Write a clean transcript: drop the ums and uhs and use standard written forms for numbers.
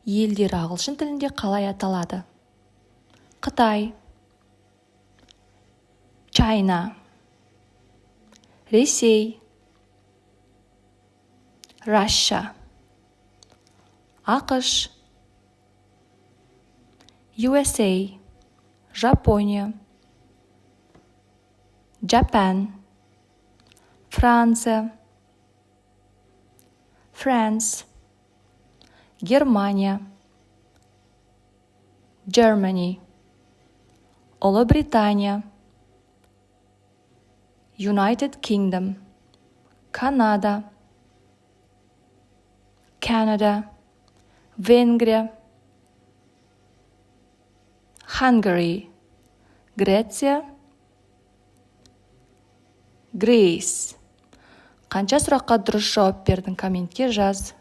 елдері ағылшын тілінде қалай аталады? Қытай, China, Ресей, Russia, ақш, USA, Жапония, Japan, Франция, France, Германия, Germany, Ұлыбритания, United Kingdom, Канада, Canada, Венгрия, Hungary, Греция, Greece. Қанша сұраққа дұрыс жауап бердің, комментке жаз.